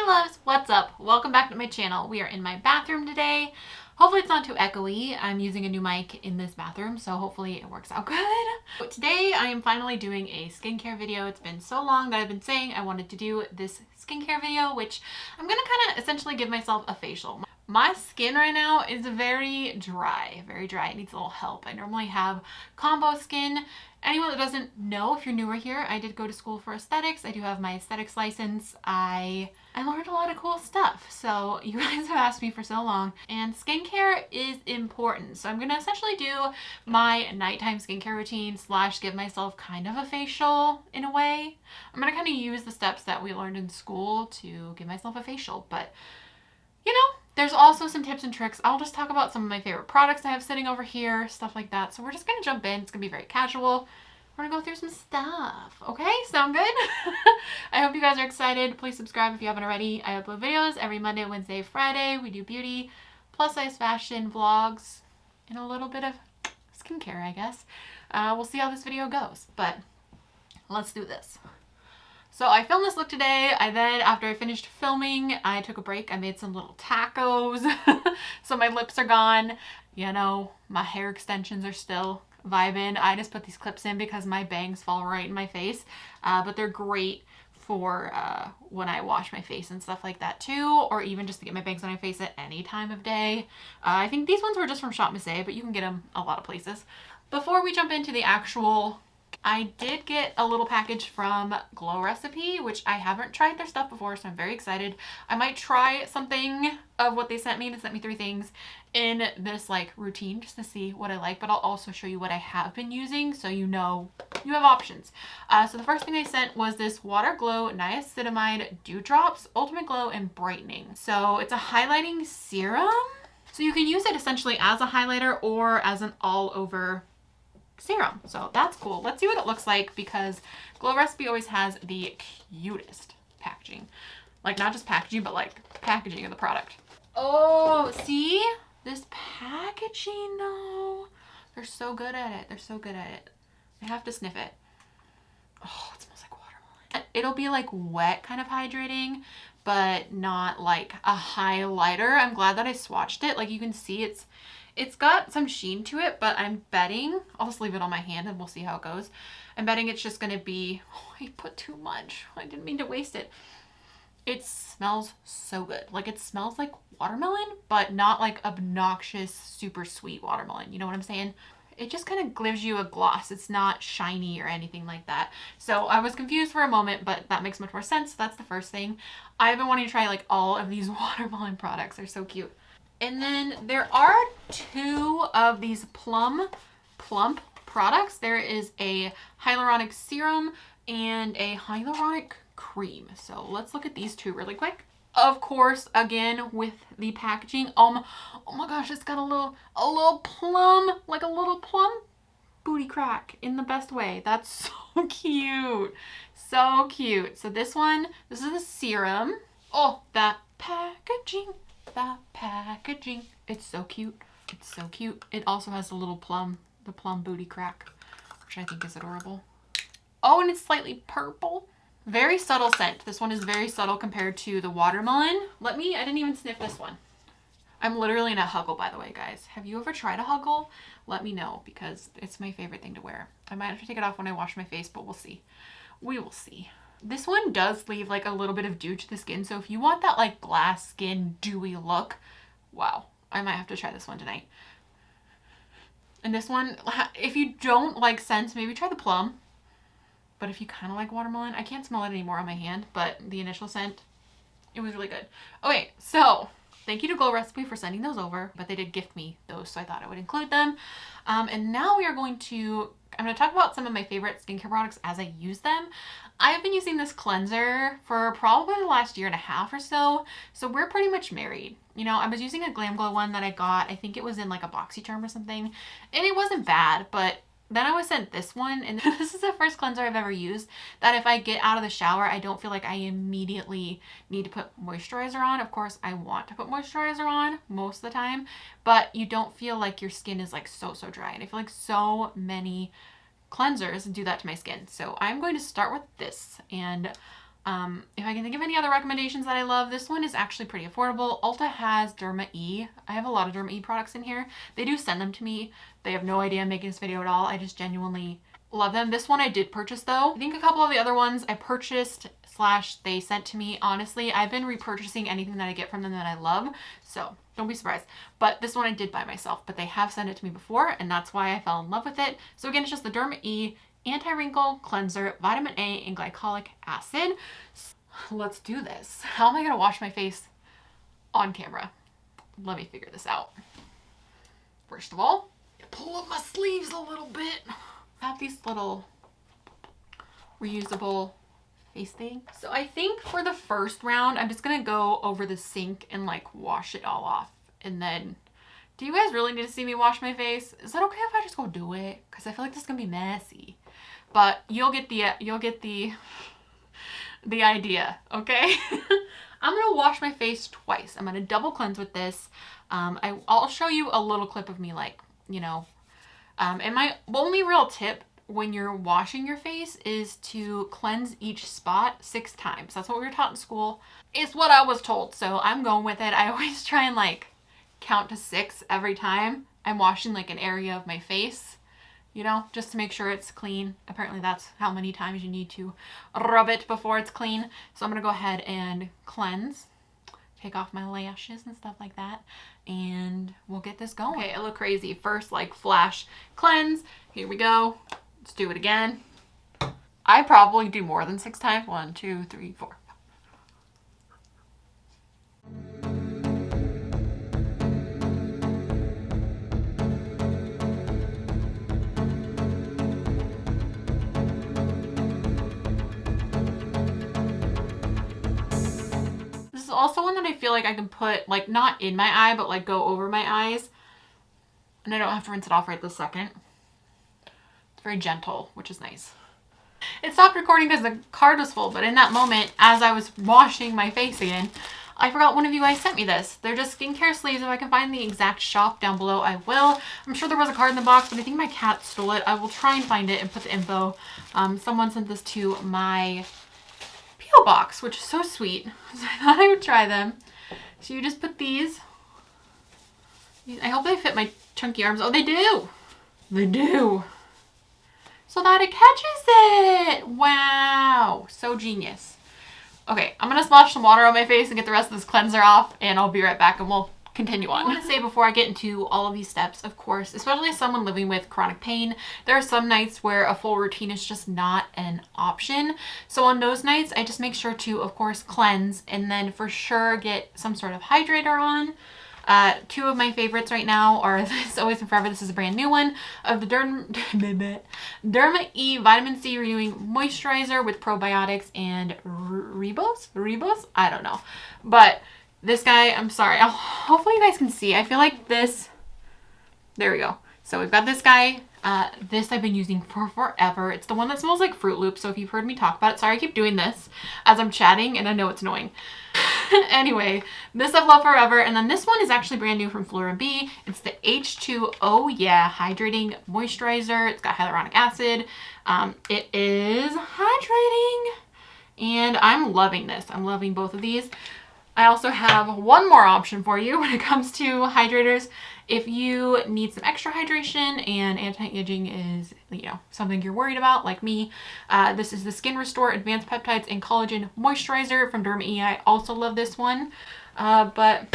Hey loves, what's up? Welcome back to my channel. We are in my bathroom today. Hopefully it's not too echoey. I'm using a new mic in this bathroom, so hopefully it works out good. But today I am finally doing a skincare video. It's been so long that I've been saying I wanted to do this skincare video, which I'm gonna kind of essentially give myself a facial. My skin right now is very dry. It needs a little help. I normally have combo skin. Anyone that doesn't know, if you're newer here, I did go to school for aesthetics. I do have my aesthetics license. I learned a lot of cool stuff. So you guys have asked me for so long, and skincare is important. So I'm gonna essentially do my nighttime skincare routine / give myself kind of a facial in a way. I'm gonna kind of use the steps that we learned in school to give myself a facial, but you know, there's also some tips and tricks. I'll just talk about some of my favorite products I have sitting over here, stuff like that. So we're just gonna jump in. It's gonna be very casual. We're gonna go through some stuff. Okay, sound good? I hope you guys are excited. Please subscribe if you haven't already. I upload videos every Monday, Wednesday, Friday. We do beauty, plus size fashion, vlogs, and a little bit of skincare, I guess. We'll see how this video goes, but let's do this. So I filmed this look today. After I finished filming, I took a break. I made some little tacos. So my lips are gone. You know, my hair extensions are still vibing. I just put these clips in because my bangs fall right in my face. But they're great for when I wash my face and stuff like that too, or even just to get my bangs on my face at any time of day. I think these ones were just from Shop Missy, but you can get them a lot of places. Before we jump into the actual, I did get a little package from Glow Recipe, which I haven't tried their stuff before, so I'm very excited. I might try something of what they sent me. They sent me 3 things in this like routine just to see what I like, but I'll also show you what I have been using so you know you have options. So the first thing they sent was this Water Glow Niacinamide Dew Drops Ultimate Glow and Brightening. So it's a highlighting serum. So you can use it essentially as a highlighter or as an all-over serum. So that's cool. Let's see what it looks like, because Glow Recipe always has the cutest packaging. Like not just packaging, but like packaging of the product. Oh, see? This packaging though. They're so good at it. They're so good at it. I have to sniff it. Oh, it smells like watermelon. It'll be like wet kind of hydrating, but not like a highlighter. I'm glad that I swatched it. Like you can see it's got some sheen to it, but I'm betting, I'll just leave it on my hand and we'll see how it goes. I'm betting it's just gonna be, oh, I put too much. I didn't mean to waste it. It smells so good. Like it smells like watermelon, but not like obnoxious, super sweet watermelon. You know what I'm saying? It just kind of gives you a gloss. It's not shiny or anything like that. So I was confused for a moment, but that makes much more sense. So that's the first thing. I've been wanting to try like all of these watermelon products. They're so cute. And then there are 2 of these Plump products. There is a Hyaluronic Serum and a Hyaluronic Cream. So let's look at these 2 really quick. Of course, again, with the packaging, oh my gosh, it's got a little plum, like a little plum booty crack in the best way. That's so cute. So cute. So this is a serum. Oh, that packaging. It's so cute. It's so cute. It also has the little plum, the plum booty crack, which I think is adorable. Oh, and it's slightly purple. Very subtle scent. This one is very subtle compared to the watermelon. I didn't even sniff this one. I'm literally in a huggle, by the way, guys. Have you ever tried a huggle? Let me know, because it's my favorite thing to wear. I might have to take it off when I wash my face, but we'll see. We will see. This one does leave like a little bit of dew to the skin, so if you want that like glass skin dewy look, wow, I might have to try this one tonight. And this one, if you don't like scents, maybe try the Plum. But if you kind of like watermelon, I can't smell it anymore on my hand, but the initial scent, it was really good. Okay, so thank you to Glow Recipe for sending those over, but they did gift me those, so I thought I would include them. And now I'm going to talk about some of my favorite skincare products as I use them. I've been using this cleanser for probably the last 1.5 years or so, so we're pretty much married. You know, I was using a Glam Glow one that I got, I think it was in like a BoxyCharm or something, and it wasn't bad, but then I was sent this one, and this is the first cleanser I've ever used that if I get out of the shower, I don't feel like I immediately need to put moisturizer on. Of course, I want to put moisturizer on most of the time, but you don't feel like your skin is like so dry. And I feel like so many cleansers do that to my skin. So I'm going to start with this, and If I can think of any other recommendations that I love, this one is actually pretty affordable. Ulta has Derma E. I have a lot of Derma E products in here. They do send them to me. They have no idea I'm making this video at all. I just genuinely love them. This one I did purchase though. I think a couple of the other ones I purchased / they sent to me. Honestly, I've been repurchasing anything that I get from them that I love, so don't be surprised. But this one I did buy myself, but they have sent it to me before, and that's why I fell in love with it. So again, it's just the Derma E Anti-Wrinkle Cleanser, Vitamin A, and Glycolic Acid. Let's do this. How am I gonna wash my face on camera? Let me figure this out. First of all, pull up my sleeves a little bit. I have these little reusable face thing. So I think for the first round, I'm just gonna go over the sink and like wash it all off. And then, do you guys really need to see me wash my face? Is that okay if I just go do it? Because I feel like this is gonna be messy. But you'll get the idea, okay? I'm gonna wash my face twice. I'm gonna double cleanse with this. I'll show you a little clip of me, like, you know, and my only real tip when you're washing your face is to cleanse each spot 6 times. That's what we were taught in school. It's what I was told, so I'm going with it. I always try and like count to 6 every time I'm washing like an area of my face, you know, just to make sure it's clean. Apparently that's how many times you need to rub it before it's clean. So I'm gonna go ahead and cleanse, take off my lashes and stuff like that, and we'll get this going. Okay, it looked crazy. First, like, flash cleanse. Here we go. Let's do it again. I probably do more than 6 times. 1, 2, 3, 4. This is also one that I feel like I can put, like, not in my eye, but like go over my eyes. And I don't have to rinse it off right this second. Very gentle, which is nice. It stopped recording because the card was full, but in that moment, as I was washing my face again, I forgot one of you guys sent me this. They're just skincare sleeves. If I can find the exact shop down below, I will. I'm sure there was a card in the box, but I think my cat stole it. I will try and find it and put the info. Someone sent this to my P.O. box, which is so sweet. So I thought I would try them. So you just put these. I hope they fit my chunky arms. Oh, they do. They do. So that it catches it. Wow. So genius. Okay, I'm going to splash some water on my face and get the rest of this cleanser off, and I'll be right back and we'll continue on. I want to say before I get into all of these steps, of course, especially as someone living with chronic pain, there are some nights where a full routine is just not an option. So on those nights, I just make sure to, of course, cleanse and then for sure get some sort of hydrator on. 2 of my favorites right now are this Always and Forever. This is a brand new one of the Derma E Vitamin C Renewing Moisturizer with probiotics and ribos? I don't know. But this guy, I'm sorry. Hopefully you guys can see. I feel like this, there we go. So we've got this guy. This I've been using for forever. It's the one that smells like Fruit Loops. So if you've heard me talk about it, sorry I keep doing this as I'm chatting and I know it's annoying. Anyway, this I've loved forever. And then this one is actually brand new from Fleur. It's the H2O Yeah Hydrating Moisturizer. It's got hyaluronic acid. It is hydrating and I'm loving this. I'm loving both of these. I also have one more option for you when it comes to hydrators. If you need some extra hydration and anti-aging is, you know, something you're worried about, like me, this is the Skin Restore Advanced Peptides and Collagen Moisturizer from Derma E. I also love this one. But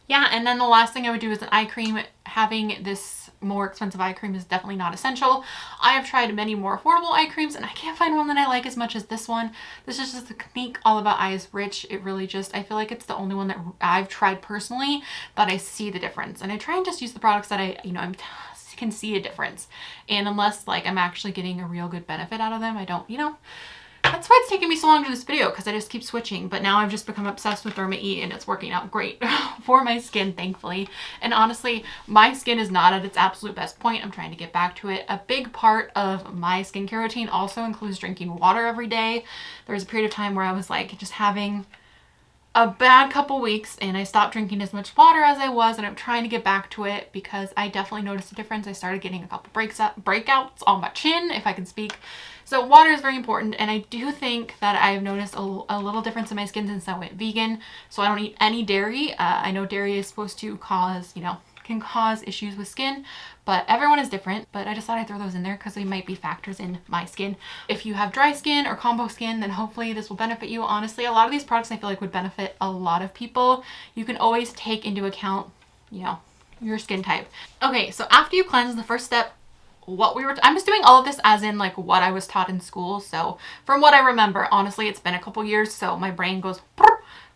yeah, and then the last thing I would do is an eye cream. Having this more expensive eye cream is definitely not essential. I have tried many more affordable eye creams and I can't find one that I like as much as this one. This is just the Clinique All About Eyes Rich. It really just, I feel like it's the only one that I've tried personally that I see the difference. And I try and just use the products that I can see a difference. And unless like I'm actually getting a real good benefit out of them, I don't, that's why it's taking me so long to do this video, because I just keep switching. But now I've just become obsessed with Derma E and it's working out great for my skin, thankfully. And honestly, my skin is not at its absolute best point. I'm trying to get back to it. A big part of my skincare routine also includes drinking water every day. There was a period of time where I was like just having a bad couple weeks and I stopped drinking as much water as I was, and I'm trying to get back to it because I definitely noticed a difference. I started getting a couple breakouts on my chin, if I can speak. So water is very important, and I do think that I've noticed a little difference in my skin since I went vegan. So I don't eat any dairy. I know dairy is supposed to cause, can cause issues with skin, but everyone is different. But I just thought I'd throw those in there because they might be factors in my skin. If you have dry skin or combo skin, then hopefully this will benefit you. Honestly, a lot of these products I feel like would benefit a lot of people. You can always take into account, your skin type. Okay, so after you cleanse, the first step, I'm just doing all of this as in like what I was taught in school. So from what I remember, honestly, it's been a couple years, so my brain goes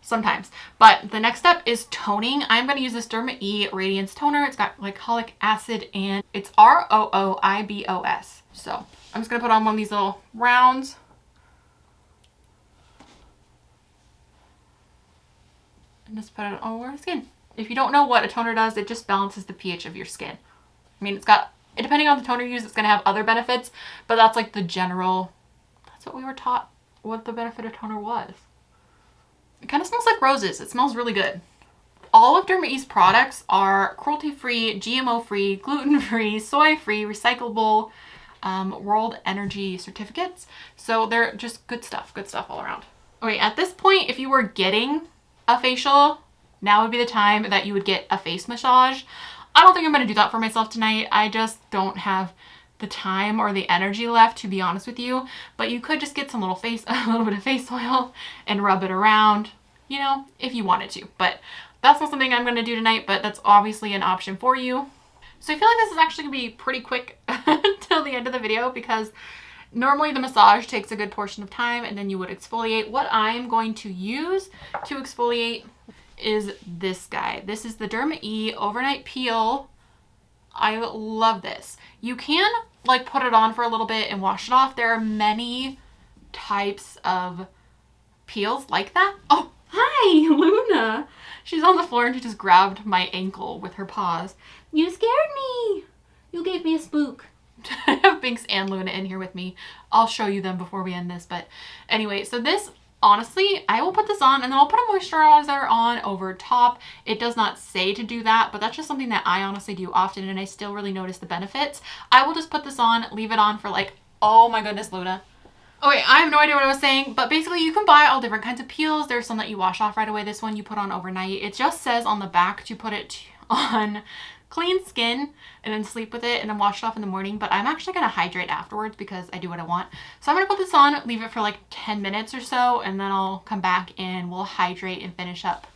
sometimes. But the next step is toning. I'm going to use this Derma E Radiance toner. It's got glycolic acid and it's ROOIBOS. So I'm just going to put on one of these little rounds. And just put it all over the skin. If you don't know what a toner does, it just balances the pH of your skin. I mean, depending on the toner you use, it's going to have other benefits, but that's like the general, that's what we were taught what the benefit of toner was. It kind of smells like roses. It smells really good. All of Derma E's products are cruelty-free, GMO-free, gluten-free, soy-free, recyclable, World Energy certificates. So they're just good stuff all around. Okay, at this point, if you were getting a facial, now would be the time that you would get a face massage. I don't think I'm going to do that for myself tonight. I just don't have the time or the energy left, to be honest with you. But you could just get a little bit of face oil and rub it around, if you wanted to. But that's not something I'm going to do tonight, but that's obviously an option for you. So I feel like this is actually going to be pretty quick till the end of the video because normally the massage takes a good portion of time and then you would exfoliate. What I'm going to use to exfoliate is this guy. This is the Derma E Overnight Peel. I love this. You can put it on for a little bit and wash it off. There are many types of peels like that. Oh, hi, Luna. She's on the floor and she just grabbed my ankle with her paws. You scared me. You gave me a spook. I have Binks and Luna in here with me. I'll show you them before we end this. But anyway, so this, honestly, I will put this on and then I'll put a moisturizer on over top. It does not say to do that, but that's just something that I honestly do often and I still really notice the benefits. I will just put this on, leave it on for oh my goodness, Luna. Okay, I have no idea what I was saying, but basically you can buy all different kinds of peels. There's some that you wash off right away. This one you put on overnight. It just says on the back to put it on clean skin and then sleep with it and then wash it off in the morning, but I'm actually going to hydrate afterwards because I do what I want. So I'm going to put this on, leave it for 10 minutes or so, and then I'll come back and we'll hydrate and finish up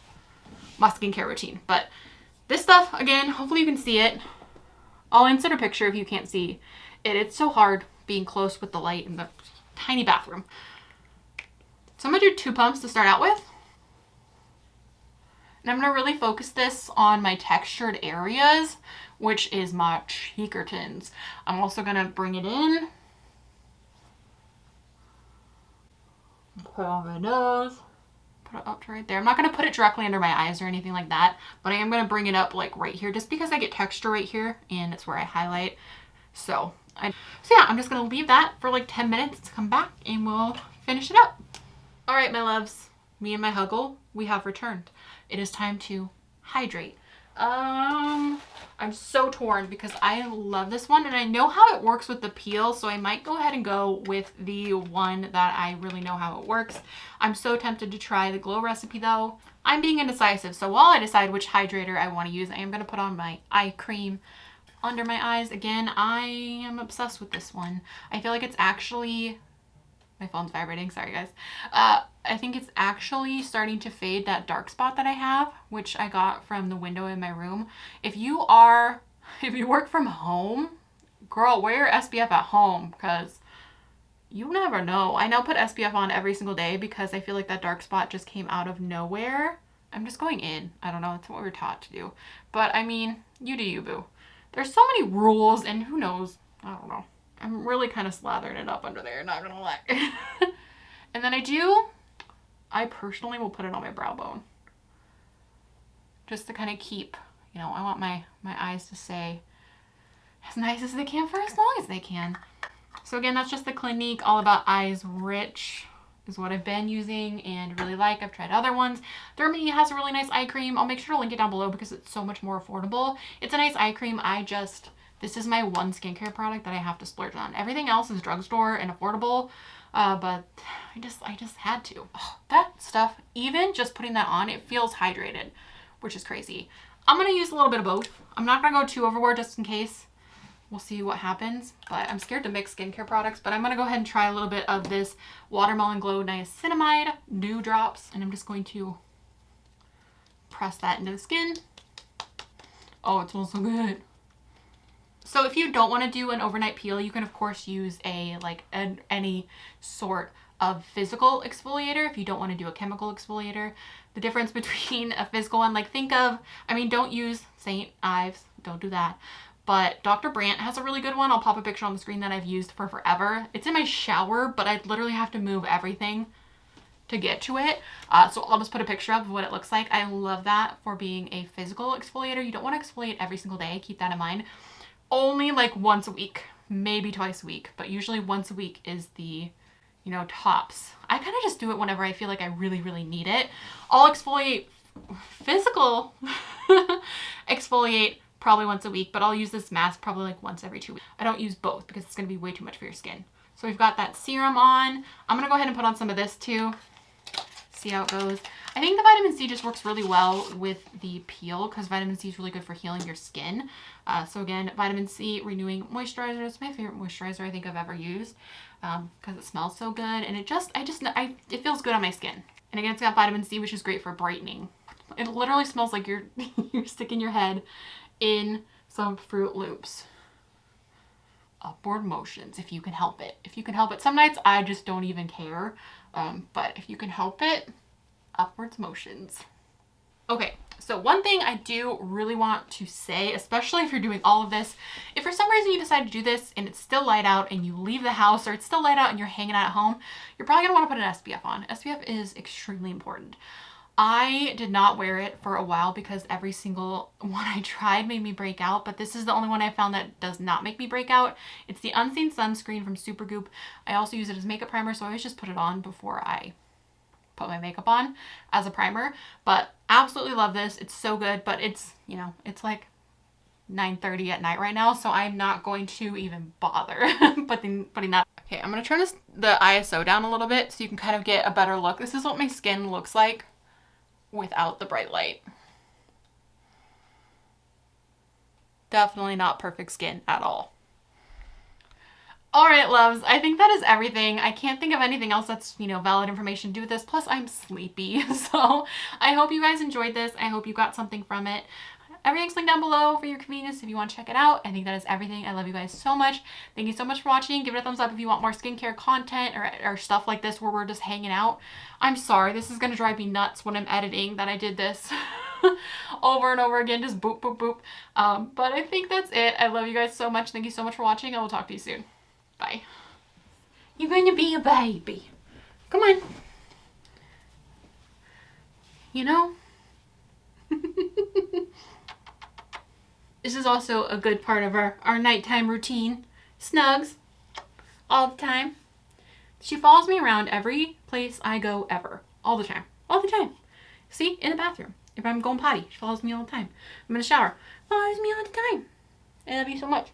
my skincare routine. But this stuff, again, hopefully you can see it. I'll insert a picture if you can't see it. It's so hard being close with the light in the tiny bathroom. So I'm going to do 2 pumps to start out with. And I'm going to really focus this on my textured areas, which is my cheekertons. I'm also going to bring it in. Put it on my nose. Put it up to right there. I'm not going to put it directly under my eyes or anything like that, but I am going to bring it up right here just because I get texture right here and it's where I highlight. So yeah, I'm just going to leave that for 10 minutes to come back and we'll finish it up. All right, my loves. Me and my Huggle, we have returned. It is time to hydrate. I'm so torn because I love this one and I know how it works with the peel, so I might go ahead and go with the one that I really know how it works. I'm so tempted to try the Glow recipe though. I'm being indecisive, so while I decide which hydrator I want to use, I am going to put on my eye cream under my eyes. Again, I am obsessed with this one. I feel like it's actually... My phone's vibrating, sorry guys. I think it's actually starting to fade that dark spot that I have, which I got from the window in my room. If you work from home, girl, wear your SPF at home because you never know. I now put SPF on every single day because I feel like that dark spot just came out of nowhere. I'm just going in. I don't know, that's what we're taught to do. But I mean, you do you, boo. There's so many rules and who knows, I don't know. I'm really kind of slathering it up under there, not gonna lie. And then I personally will put it on my brow bone. Just to kind of keep, I want my eyes to stay as nice as they can for as long as they can. So again, that's just the Clinique All About Eyes Rich is what I've been using and really like. I've tried other ones. Derma E has a really nice eye cream. I'll make sure to link it down below because it's so much more affordable. It's a nice eye cream. This is my one skincare product that I have to splurge on. Everything else is drugstore and affordable, but I just had to. Oh, that stuff, even just putting that on, it feels hydrated, which is crazy. I'm going to use a little bit of both. I'm not going to go too overboard just in case. We'll see what happens, but I'm scared to mix skincare products. But I'm going to go ahead and try a little bit of this Watermelon Glow Niacinamide Dew Drops, and I'm just going to press that into the skin. Oh, it smells so good. So if you don't want to do an overnight peel, you can of course use any sort of physical exfoliator if you don't want to do a chemical exfoliator. The difference between a physical one, don't use St. Ives, don't do that. But Dr. Brandt has a really good one. I'll pop a picture on the screen that I've used for forever. It's in my shower, but I literally have to move everything to get to it. So I'll just put a picture up of what it looks like. I love that for being a physical exfoliator. You don't want to exfoliate every single day. Keep that in mind. Only like once a week, maybe twice a week, but usually once a week is the, tops. I kind of just do it whenever I feel like I really, really need it. I'll exfoliate physical exfoliate probably once a week, but I'll use this mask probably like once every 2 weeks. I don't use both because it's going to be way too much for your skin. So we've got that serum on. I'm going to go ahead and put on some of this too. See how it goes. I think the vitamin C just works really well with the peel because vitamin C is really good for healing your skin. So again, vitamin C renewing moisturizer is my favorite moisturizer I think I've ever used because it smells so good and it feels good on my skin. And again, it's got vitamin C, which is great for brightening. It literally smells like you're sticking your head in some Fruit Loops. Upward motions, if you can help it. If you can help it. Some nights I just don't even care. But if you can help it, upwards motions. Okay, so one thing I do really want to say, especially if you're doing all of this, if for some reason you decide to do this and it's still light out and you leave the house or it's still light out and you're hanging out at home, you're probably gonna want to put an SPF on. SPF is extremely important. I did not wear it for a while because every single one I tried made me break out, but this is the only one I found that does not make me break out. It's the Unseen Sunscreen from Supergoop. I also use it as makeup primer, so I always just put it on before I put my makeup on as a primer. But absolutely love this. It's so good, but it's, it's like 9:30 at night right now, so I'm not going to even bother putting that. Okay, I'm going to turn the ISO down a little bit so you can kind of get a better look. This is what my skin looks like without the bright light. Definitely not perfect skin at all. All right, loves, I think that is everything. I can't think of anything else that's, valid information to do with this. Plus, I'm sleepy. So I hope you guys enjoyed this. I hope you got something from it. Everything's linked down below for your convenience if you want to check it out. I think that is everything. I love you guys so much. Thank you so much for watching. Give it a thumbs up if you want more skincare content or stuff like this where we're just hanging out. I'm sorry. This is going to drive me nuts when I'm editing that I did this over and over again. Just boop, boop, boop. But I think that's it. I love you guys so much. Thank you so much for watching. I will talk to you soon. Bye. You're going to be a baby. Come on. This is also a good part of our nighttime routine. Snugs. All the time. She follows me around every place I go ever. All the time. All the time. See? In the bathroom. If I'm going potty, she follows me all the time. I'm in the shower. Follows me all the time. I love you so much.